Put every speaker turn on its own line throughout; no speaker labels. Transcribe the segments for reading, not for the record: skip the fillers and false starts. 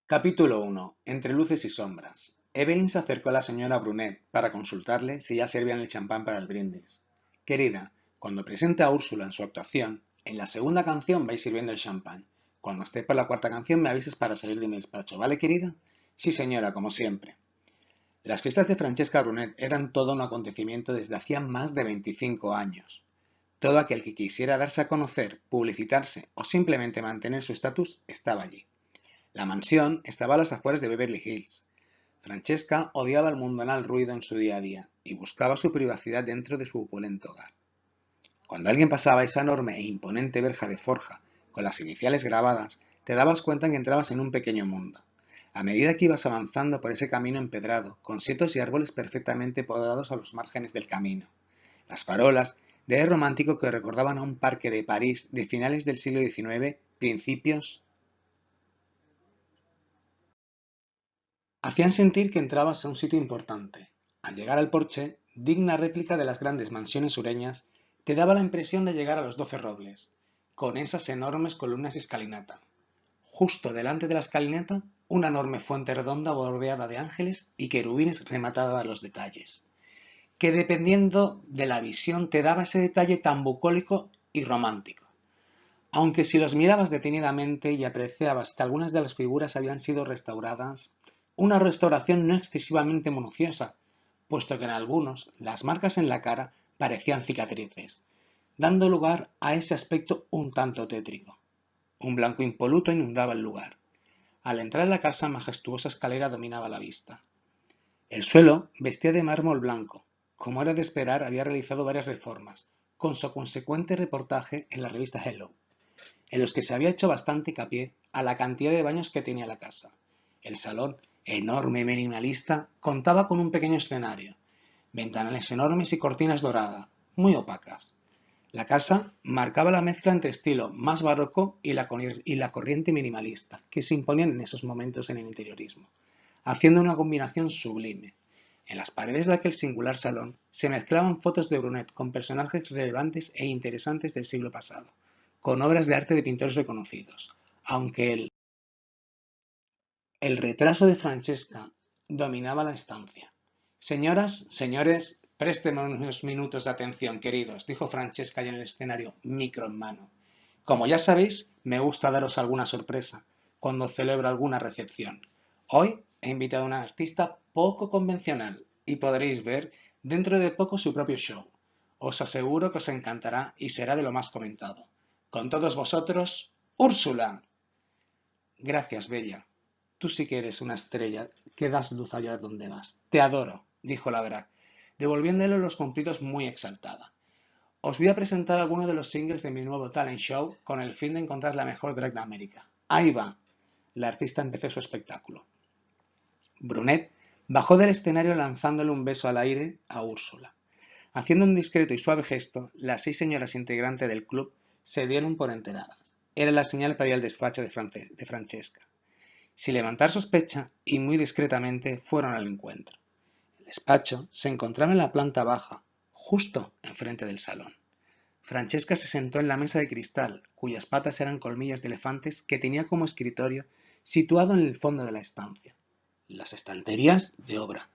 Capítulo 1. Entre luces y sombras. Evelyn se acercó a la señora Brunet para consultarle si ya servían el champán para el brindis. Querida, cuando presente a Úrsula en su actuación, en la segunda canción vais sirviendo el champán. Cuando esté por la cuarta canción me avisas para salir de mi despacho, ¿vale, querida? Sí, señora, como siempre. Las fiestas de Francesca Brunet eran todo un acontecimiento desde hacía más de 25 años. Todo aquel que quisiera darse a conocer, publicitarse o simplemente mantener su estatus estaba allí. La mansión estaba a las afueras de Beverly Hills. Francesca odiaba el mundanal ruido en su día a día y buscaba su privacidad dentro de su opulento hogar. Cuando alguien pasaba esa enorme e imponente verja de forja con las iniciales grabadas, te dabas cuenta que entrabas en un pequeño mundo. A medida que ibas avanzando por ese camino empedrado, con setos y árboles perfectamente podados a los márgenes del camino. Las farolas, de aire romántico que recordaban a un parque de París de finales del siglo XIX, principios hacían sentir que entrabas a un sitio importante. Al llegar al porche, digna réplica de las grandes mansiones sureñas, te daba la impresión de llegar a los 12 robles, con esas enormes columnas y escalinata. Justo delante de la escalinata, una enorme fuente redonda bordeada de ángeles y querubines rematada a los detalles, que dependiendo de la visión te daba ese detalle tan bucólico y romántico. Aunque si los mirabas detenidamente y apreciabas que algunas de las figuras habían sido restauradas, una restauración no excesivamente minuciosa, puesto que en algunos las marcas en la cara parecían cicatrices, dando lugar a ese aspecto un tanto tétrico. Un blanco impoluto inundaba el lugar. Al entrar en la casa, majestuosa escalera dominaba la vista. El suelo vestía de mármol blanco. Como era de esperar, había realizado varias reformas, con su consecuente reportaje en la revista Hello, en los que se había hecho bastante hincapié a la cantidad de baños que tenía la casa. El salón, enorme y minimalista, contaba con un pequeño escenario, ventanales enormes y cortinas doradas, muy opacas. La casa marcaba la mezcla entre estilo más barroco y la corriente minimalista que se imponían en esos momentos en el interiorismo, haciendo una combinación sublime. En las paredes de aquel singular salón se mezclaban fotos de Brunet con personajes relevantes e interesantes del siglo pasado, con obras de arte de pintores reconocidos, aunque el retraso de Francesca dominaba la estancia. Señoras, señores, présteme unos minutos de atención, queridos, dijo Francesca ya en el escenario, micro en mano. Como ya sabéis, me gusta daros alguna sorpresa cuando celebro alguna recepción. Hoy he invitado a una artista poco convencional y podréis ver dentro de poco su propio show. Os aseguro que os encantará y será de lo más comentado. Con todos vosotros, Úrsula. Gracias, Bella. Tú sí que eres una estrella que das luz allá donde vas. Te adoro, dijo la drag, devolviéndole los cumplidos muy exaltada. Os voy a presentar algunos de los singles de mi nuevo talent show con el fin de encontrar la mejor drag de América. Ahí va. La artista empezó su espectáculo. Brunet bajó del escenario lanzándole un beso al aire a Úrsula. Haciendo un discreto y suave gesto, las 6 señoras integrantes del club se dieron por enteradas. Era la señal para ir al despacho de Francesca. Sin levantar sospecha y muy discretamente fueron al encuentro. El despacho se encontraba en la planta baja, justo enfrente del salón. Francesca se sentó en la mesa de cristal, cuyas patas eran colmillos de elefantes que tenía como escritorio situado en el fondo de la estancia. Las estanterías de obra,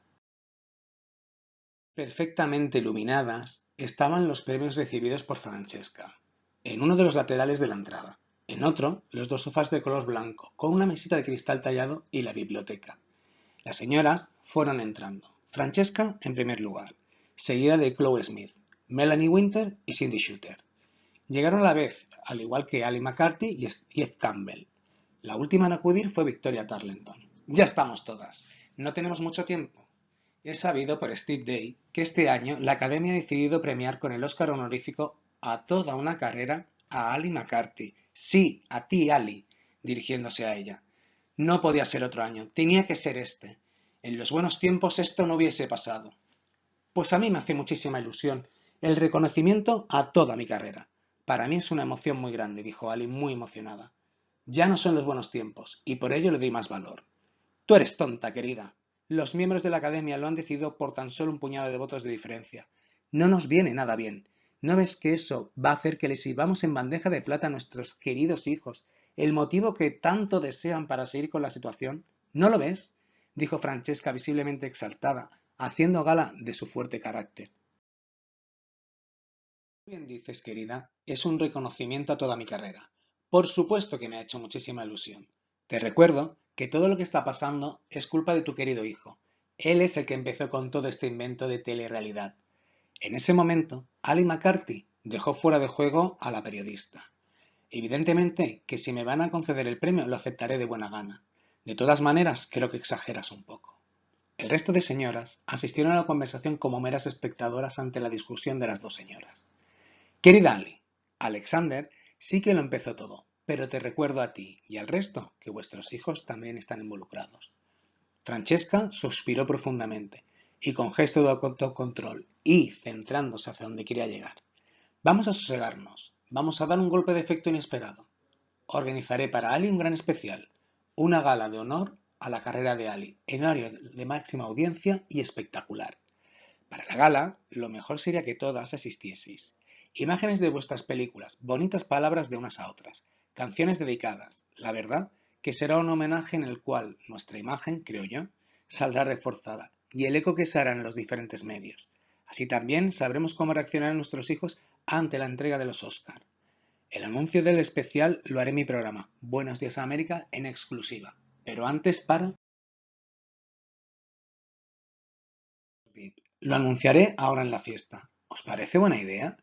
perfectamente iluminadas, estaban los premios recibidos por Francesca, en uno de los laterales de la entrada. En otro, los dos sofás de color blanco, con una mesita de cristal tallado y la biblioteca. Las señoras fueron entrando. Francesca en primer lugar, seguida de Chloe Smith, Melanie Winter y Cindy Shooter. Llegaron a la vez, al igual que Ali McCarthy y Ed Campbell. La última en acudir fue Victoria Tarleton. Ya estamos todas. No tenemos mucho tiempo. He sabido por Steve Day que este año la Academia ha decidido premiar con el Oscar honorífico a toda una carrera a Ali McCarthy. Sí, a ti, Ali, dirigiéndose a ella. No podía ser otro año, tenía que ser este. En los buenos tiempos esto no hubiese pasado. Pues a mí me hace muchísima ilusión el reconocimiento a toda mi carrera. Para mí es una emoción muy grande, dijo Ali muy emocionada. Ya no son los buenos tiempos, y por ello le doy más valor. Tú eres tonta, querida. Los miembros de la Academia lo han decidido por tan solo un puñado de votos de diferencia. No nos viene nada bien. ¿No ves que eso va a hacer que les sirvamos en bandeja de plata a nuestros queridos hijos el motivo que tanto desean para seguir con la situación. ¿No lo ves?, dijo Francesca visiblemente exaltada, haciendo gala de su fuerte carácter. Bien dices, querida, es un reconocimiento a toda mi carrera. Por supuesto que me ha hecho muchísima ilusión. Te recuerdo que todo lo que está pasando es culpa de tu querido hijo. Él es el que empezó con todo este invento de telerrealidad. En ese momento, Ali McCarthy dejó fuera de juego a la periodista. Evidentemente que si me van a conceder el premio lo aceptaré de buena gana. De todas maneras, creo que exageras un poco. El resto de señoras asistieron a la conversación como meras espectadoras ante la discusión de las dos señoras. Querida Ali, Alexander sí que lo empezó todo, pero te recuerdo a ti y al resto que vuestros hijos también están involucrados. Francesca suspiró profundamente y con gesto de autocontrol y centrándose hacia donde quería llegar. Vamos a sosegarnos, vamos a dar un golpe de efecto inesperado. Organizaré para Ali un gran especial, una gala de honor a la carrera de Ali, en horario de máxima audiencia y espectacular. Para la gala, lo mejor sería que todas asistieseis. Imágenes de vuestras películas, bonitas palabras de unas a otras, canciones dedicadas. La verdad que será un homenaje en el cual nuestra imagen, creo yo, saldrá reforzada y el eco que se hará en los diferentes medios. Así también sabremos cómo reaccionarán nuestros hijos ante la entrega de los Oscar. El anuncio del especial lo haré en mi programa, Buenos Días América, en exclusiva. Pero antes para... Lo anunciaré ahora en la fiesta. ¿Os parece buena idea?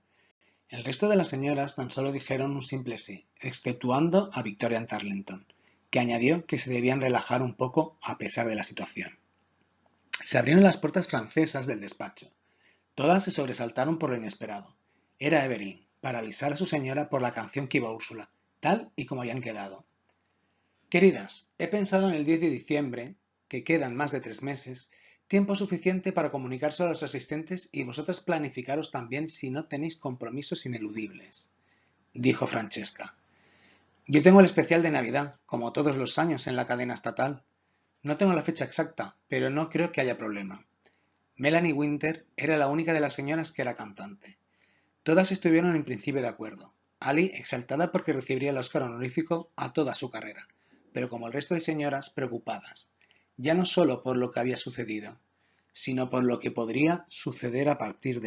El resto de las señoras tan solo dijeron un simple sí, exceptuando a Victoria Tarleton, que añadió que se debían relajar un poco a pesar de la situación. Se abrieron las puertas francesas del despacho. Todas se sobresaltaron por lo inesperado. Era Evelyn, para avisar a su señora por la canción que iba Úrsula, tal y como habían quedado. Queridas, he pensado en el 10 de diciembre, que quedan más de 3 meses, tiempo suficiente para comunicárselo a los asistentes y vosotras planificaros también si no tenéis compromisos ineludibles, dijo Francesca. Yo tengo el especial de Navidad, como todos los años en la cadena estatal. No tengo la fecha exacta, pero no creo que haya problema. Melanie Winter era la única de las señoras que era cantante. Todas estuvieron en principio de acuerdo. Ali exaltada porque recibiría el Oscar honorífico a toda su carrera, pero como el resto de señoras preocupadas, ya no solo por lo que había sucedido, sino por lo que podría suceder a partir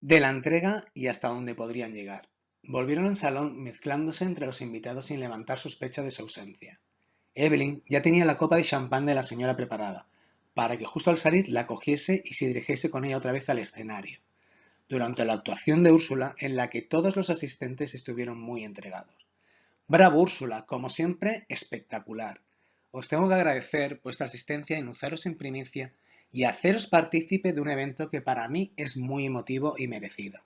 de la entrega y hasta dónde podrían llegar. Volvieron al salón mezclándose entre los invitados sin levantar sospecha de su ausencia. Evelyn ya tenía la copa de champán de la señora preparada, para que justo al salir la cogiese y se dirigiese con ella otra vez al escenario, durante la actuación de Úrsula, en la que todos los asistentes estuvieron muy entregados. Bravo Úrsula, como siempre, espectacular. Os tengo que agradecer vuestra asistencia y anunciaros en primicia y haceros partícipe de un evento que para mí es muy emotivo y merecido.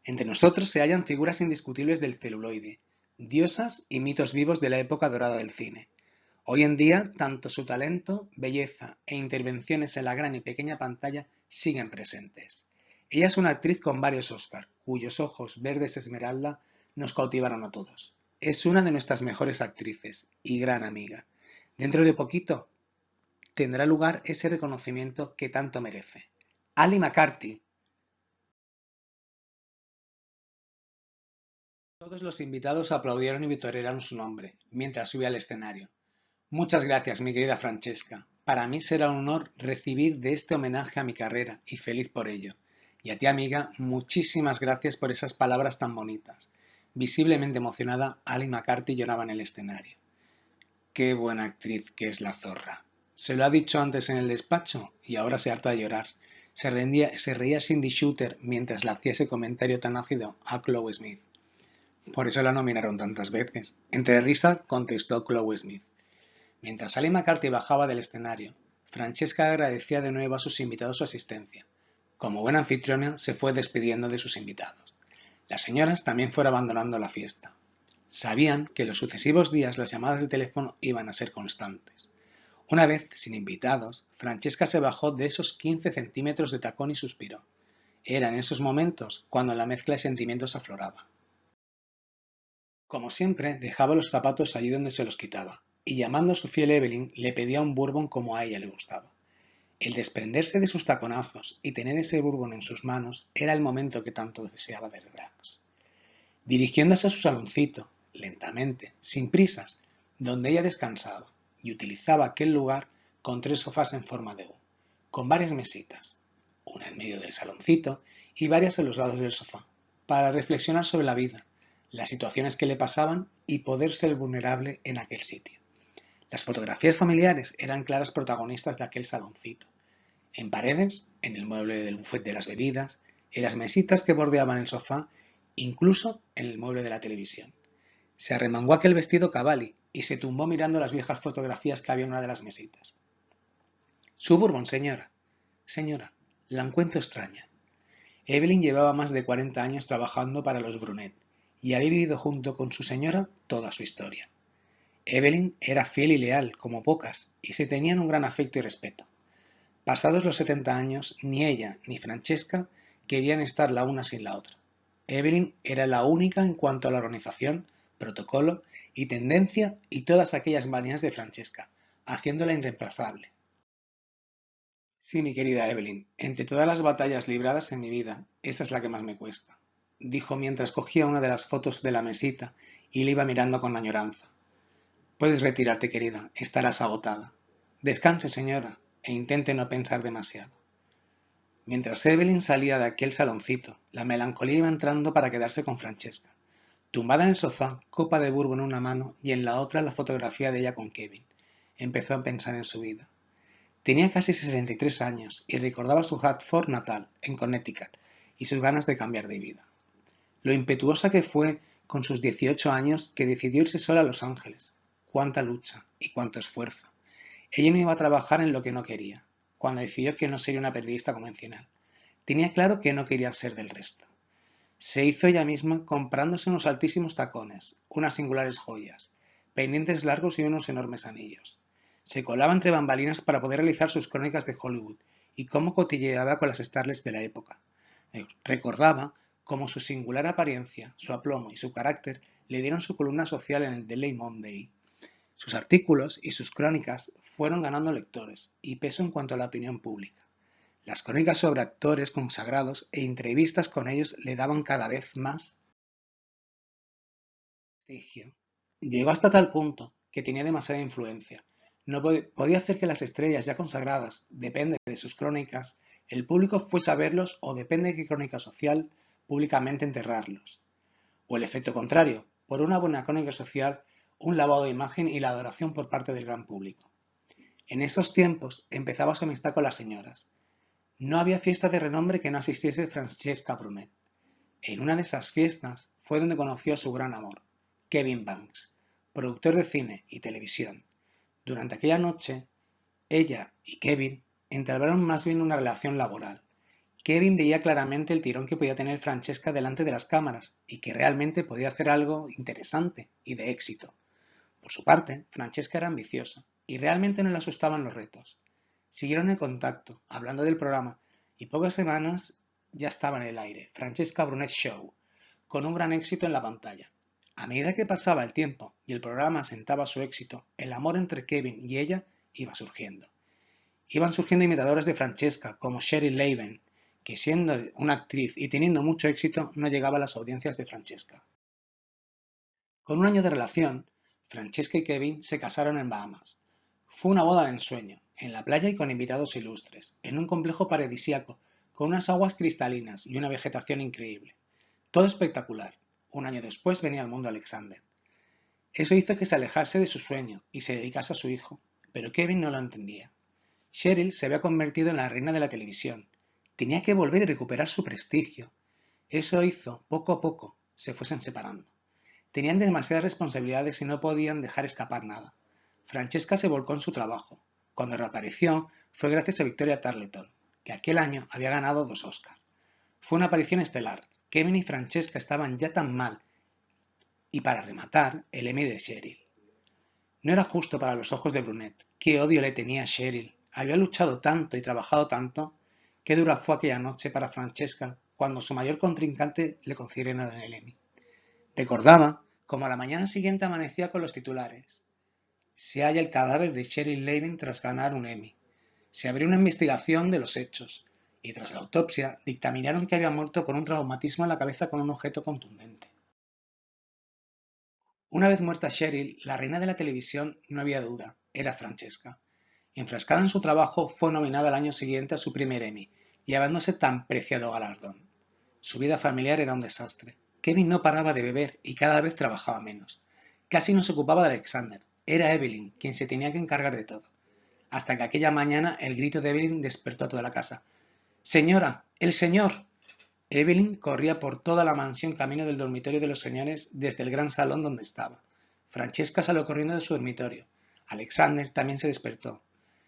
Entre nosotros se hallan figuras indiscutibles del celuloide, diosas y mitos vivos de la época dorada del cine. Hoy en día, tanto su talento, belleza e intervenciones en la gran y pequeña pantalla siguen presentes. Ella es una actriz con varios Oscars, cuyos ojos verdes esmeralda nos cautivaron a todos. Es una de nuestras mejores actrices y gran amiga. Dentro de poquito tendrá lugar ese reconocimiento que tanto merece. Ali McCarthy. Todos los invitados aplaudieron y vitorearon su nombre, mientras subía al escenario. Muchas gracias, mi querida Francesca. Para mí será un honor recibir de este homenaje a mi carrera y feliz por ello. Y a ti, amiga, muchísimas gracias por esas palabras tan bonitas. Visiblemente emocionada, Ali McCarthy lloraba en el escenario. Qué buena actriz que es la zorra. Se lo ha dicho antes en el despacho y ahora se harta de llorar. Se reía Cindy Shooter mientras le hacía ese comentario tan ácido a Chloe Smith. Por eso la nominaron tantas veces. Entre risa contestó Chloe Smith. Mientras Sally McCarthy bajaba del escenario, Francesca agradecía de nuevo a sus invitados su asistencia. Como buena anfitriona, se fue despidiendo de sus invitados. Las señoras también fueron abandonando la fiesta. Sabían que los sucesivos días las llamadas de teléfono iban a ser constantes. Una vez, sin invitados, Francesca se bajó de esos 15 centímetros de tacón y suspiró. Era en esos momentos cuando la mezcla de sentimientos afloraba. Como siempre, dejaba los zapatos allí donde se los quitaba, y llamando a su fiel Evelyn, le pedía un bourbon como a ella le gustaba. El desprenderse de sus taconazos y tener ese bourbon en sus manos era el momento que tanto deseaba de relax. Dirigiéndose a su saloncito, lentamente, sin prisas, donde ella descansaba, y utilizaba aquel lugar con 3 sofás en forma de U, con varias mesitas, una en medio del saloncito y varias en los lados del sofá, para reflexionar sobre la vida, las situaciones que le pasaban y poder ser vulnerable en aquel sitio. Las fotografías familiares eran claras protagonistas de aquel saloncito. En paredes, en el mueble del buffet de las bebidas, en las mesitas que bordeaban el sofá, incluso en el mueble de la televisión. Se arremangó aquel vestido Cavalli y se tumbó mirando las viejas fotografías que había en una de las mesitas. Suburban, señora. Señora, la encuentro extraña. Evelyn llevaba más de 40 años trabajando para los Brunet y había vivido junto con su señora toda su historia. Evelyn era fiel y leal, como pocas, y se tenían un gran afecto y respeto. Pasados los 70 años, ni ella ni Francesca querían estar la una sin la otra. Evelyn era la única en cuanto a la organización, protocolo y tendencia y todas aquellas manías de Francesca, haciéndola irreemplazable. Sí, mi querida Evelyn, entre todas las batallas libradas en mi vida, esa es la que más me cuesta, dijo mientras cogía una de las fotos de la mesita y le iba mirando con añoranza. Puedes retirarte, querida, estarás agotada. Descanse, señora, e intente no pensar demasiado. Mientras Evelyn salía de aquel saloncito, la melancolía iba entrando para quedarse con Francesca. Tumbada en el sofá, copa de bourbon en una mano y en la otra la fotografía de ella con Kevin. Empezó a pensar en su vida. Tenía casi 63 años y recordaba su Hartford natal, en Connecticut, y sus ganas de cambiar de vida. Lo impetuosa que fue con sus 18 años que decidió irse sola a Los Ángeles. Cuánta lucha y cuánto esfuerzo. Ella no iba a trabajar en lo que no quería, cuando decidió que no sería una periodista convencional. Tenía claro que no quería ser del resto. Se hizo ella misma comprándose unos altísimos tacones, unas singulares joyas, pendientes largos y unos enormes anillos. Se colaba entre bambalinas para poder realizar sus crónicas de Hollywood y cómo cotilleaba con las starlets de la época. Recordaba cómo su singular apariencia, su aplomo y su carácter le dieron su columna social en el Daily Monday. Sus artículos y sus crónicas fueron ganando lectores y peso en cuanto a la opinión pública. Las crónicas sobre actores consagrados e entrevistas con ellos le daban cada vez más prestigio. Llegó hasta tal punto que tenía demasiada influencia. No podía hacer que las estrellas ya consagradas, depende de sus crónicas, el público fuese a verlos o depende de qué crónica social, públicamente enterrarlos. O el efecto contrario, por una buena crónica social, un lavado de imagen y la adoración por parte del gran público. En esos tiempos empezaba su amistad con las señoras. No había fiesta de renombre que no asistiese Francesca Brunet. En una de esas fiestas fue donde conoció a su gran amor, Kevin Banks, productor de cine y televisión. Durante aquella noche, ella y Kevin entablaron más bien una relación laboral. Kevin veía claramente el tirón que podía tener Francesca delante de las cámaras y que realmente podía hacer algo interesante y de éxito. Por su parte, Francesca era ambiciosa y realmente no le asustaban los retos. Siguieron en contacto, hablando del programa, y pocas semanas ya estaba en el aire, Francesca Brunet Show, con un gran éxito en la pantalla. A medida que pasaba el tiempo y el programa asentaba su éxito, el amor entre Kevin y ella iba surgiendo. Iban surgiendo imitadoras de Francesca, como Sheryl Laven, que siendo una actriz y teniendo mucho éxito no llegaba a las audiencias de Francesca. Con un año de relación, Francesca y Kevin se casaron en Bahamas. Fue una boda de ensueño, en la playa y con invitados ilustres, en un complejo paradisíaco, con unas aguas cristalinas y una vegetación increíble. Todo espectacular. Un año después venía al mundo Alexander. Eso hizo que se alejase de su sueño y se dedicase a su hijo, pero Kevin no lo entendía. Cheryl se había convertido en la reina de la televisión. Tenía que volver y recuperar su prestigio. Eso hizo, poco a poco, se fuesen separando. Tenían demasiadas responsabilidades y no podían dejar escapar nada. Francesca se volcó en su trabajo. Cuando reapareció fue gracias a Victoria Tarleton, que aquel año había ganado 2 Oscars. Fue una aparición estelar. Kevin y Francesca estaban ya tan mal. Y para rematar, el Emmy de Cheryl. No era justo para los ojos de Brunet. Qué odio le tenía a Cheryl. Había luchado tanto y trabajado tanto. Qué dura fue aquella noche para Francesca cuando su mayor contrincante le concedieron el Emmy. Recordaba como a la mañana siguiente amanecía con los titulares. Se halla el cadáver de Sheryl Laven tras ganar un Emmy. Se abrió una investigación de los hechos y tras la autopsia dictaminaron que había muerto por un traumatismo en la cabeza con un objeto contundente. Una vez muerta Cheryl, la reina de la televisión, no había duda, era Francesca. Enfrascada en su trabajo, fue nominada al año siguiente a su primer Emmy, llevándose tan preciado galardón. Su vida familiar era un desastre. Kevin no paraba de beber y cada vez trabajaba menos. Casi no se ocupaba de Alexander. Era Evelyn quien se tenía que encargar de todo. Hasta que aquella mañana el grito de Evelyn despertó a toda la casa. ¡Señora! ¡El señor! Evelyn corría por toda la mansión camino del dormitorio de los señores desde el gran salón donde estaba. Francesca salió corriendo de su dormitorio. Alexander también se despertó.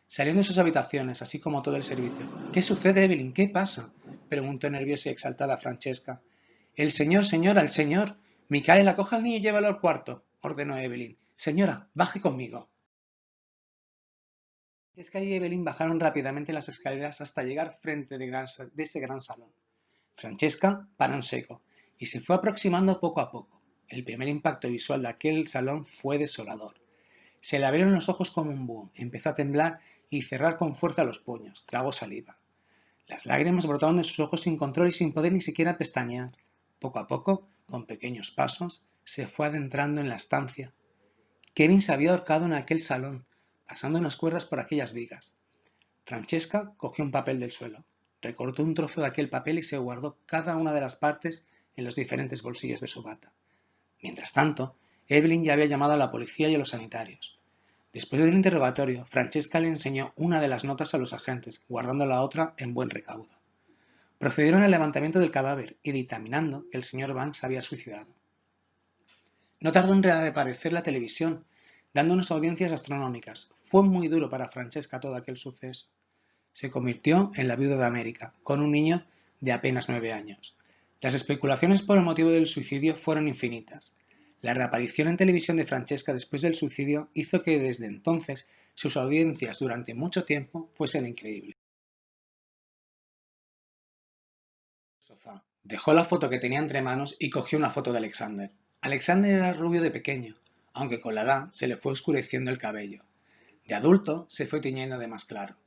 Salieron de sus habitaciones, así como todo el servicio. ¿Qué sucede, Evelyn? ¿Qué pasa? Preguntó nerviosa y exaltada Francesca. El señor, señora, el señor. Micaela, coja al niño y llévalo al cuarto, ordenó Evelyn. Señora, baje conmigo. Francesca y Evelyn bajaron rápidamente las escaleras hasta llegar frente de ese gran salón. Francesca paró en seco y se fue aproximando poco a poco. El primer impacto visual de aquel salón fue desolador. Se le abrieron los ojos como un búho, empezó a temblar y cerrar con fuerza los puños, tragó saliva. Las lágrimas brotaron de sus ojos sin control y sin poder ni siquiera pestañear. Poco a poco, con pequeños pasos, se fue adentrando en la estancia. Kevin se había ahorcado en aquel salón, pasando unas cuerdas por aquellas vigas. Francesca cogió un papel del suelo, recortó un trozo de aquel papel y se guardó cada una de las partes en los diferentes bolsillos de su bata. Mientras tanto, Evelyn ya había llamado a la policía y a los sanitarios. Después del interrogatorio, Francesca le enseñó una de las notas a los agentes, guardando la otra en buen recaudo. Procedieron al levantamiento del cadáver y dictaminando que el señor Banks había suicidado. No tardó en reaparecer la televisión, dando unas audiencias astronómicas. Fue muy duro para Francesca todo aquel suceso. Se convirtió en la viuda de América, con un niño de apenas 9 años. Las especulaciones por el motivo del suicidio fueron infinitas. La reaparición en televisión de Francesca después del suicidio hizo que desde entonces sus audiencias durante mucho tiempo fuesen increíbles. Dejó la foto que tenía entre manos y cogió una foto de Alexander. Alexander era rubio de pequeño, aunque con la edad se le fue oscureciendo el cabello. De adulto se fue tiñendo de más claro.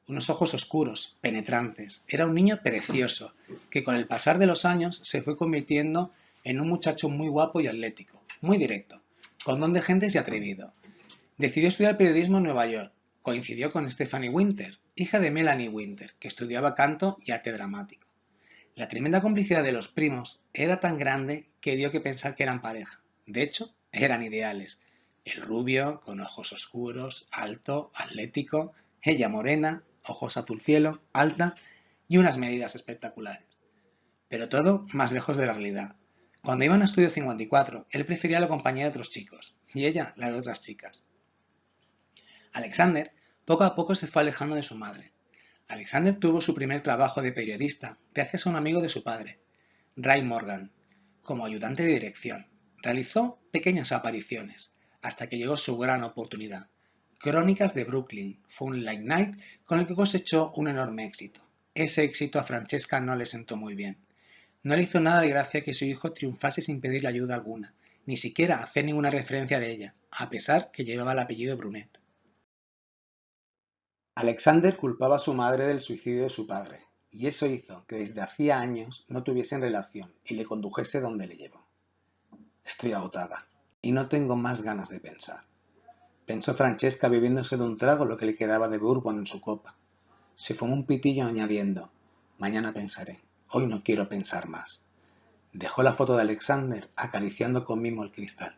Unos ojos oscuros, penetrantes. Era un niño precioso, que con el pasar de los años se fue convirtiendo en un muchacho muy guapo y atlético, muy directo, con don de gentes y atrevido. Decidió estudiar periodismo en Nueva York. Coincidió con Stephanie Winter, hija de Melanie Winter, que estudiaba canto y arte dramático. La tremenda complicidad de los primos era tan grande que dio que pensar que eran pareja. De hecho, eran ideales. El rubio, con ojos oscuros, alto, atlético, ella morena, ojos azul cielo, alta y unas medidas espectaculares. Pero todo más lejos de la realidad. Cuando iban a Estudio 54, él prefería la compañía de otros chicos y ella la de otras chicas. Alexander poco a poco se fue alejando de su madre. Alexander tuvo su primer trabajo de periodista gracias a un amigo de su padre, Ray Morgan, como ayudante de dirección. Realizó pequeñas apariciones hasta que llegó su gran oportunidad. Crónicas de Brooklyn fue un late night con el que cosechó un enorme éxito. Ese éxito a Francesca no le sentó muy bien. No le hizo nada de gracia que su hijo triunfase sin pedirle ayuda alguna, ni siquiera hacer ninguna referencia de ella, a pesar que llevaba el apellido Brunet. Alexander culpaba a su madre del suicidio de su padre, y eso hizo que desde hacía años no tuviesen relación y le condujese donde le llevó. Estoy agotada, y no tengo más ganas de pensar, pensó Francesca bebiéndose de un trago lo que le quedaba de bourbon en su copa. Se fumó un pitillo añadiendo, mañana pensaré, hoy no quiero pensar más. Dejó la foto de Alexander acariciando con mimo el cristal.